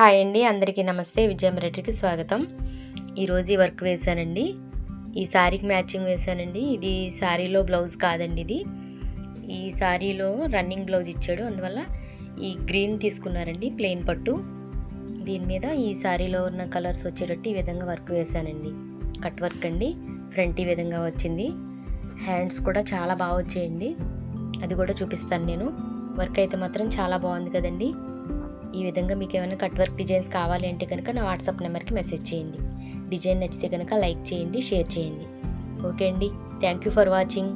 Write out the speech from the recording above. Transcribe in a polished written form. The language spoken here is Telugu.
హాయ్ అండి, అందరికీ నమస్తే. విజయమరెడ్డికి స్వాగతం. ఈరోజు ఈ వర్క్ వేశానండి. ఈ శారీకి మ్యాచింగ్ వేశానండి. ఇది శారీలో బ్లౌజ్ కాదండి, ఈ శారీలో రన్నింగ్ బ్లౌజ్ ఇచ్చాడు. అందువల్ల ఈ గ్రీన్ తీసుకున్నారండి, ప్లెయిన్ పట్టు. దీని మీద ఈ శారీలో ఉన్న కలర్స్ వచ్చేటట్టు ఈ విధంగా వర్క్ వేశానండి. కట్ వర్క్ అండి. ఫ్రంట్ ఈ విధంగా వచ్చింది. హ్యాండ్స్ కూడా చాలా బాగా వచ్చాయండి, అది కూడా చూపిస్తాను నేను. వర్క్ అయితే మాత్రం చాలా బాగుంది కదండి. ఈ విధంగా మీకు ఏమైనా కట్ వర్క్ డిజైన్స్ కావాలి అంటే కనుక నా వాట్సాప్ నెంబర్కి మెసేజ్ చేయండి. డిజైన్ నచ్చితే కనుక లైక్ చేయండి, షేర్ చేయండి. ఓకే అండి, థ్యాంక్ యూ ఫర్ వాచింగ్.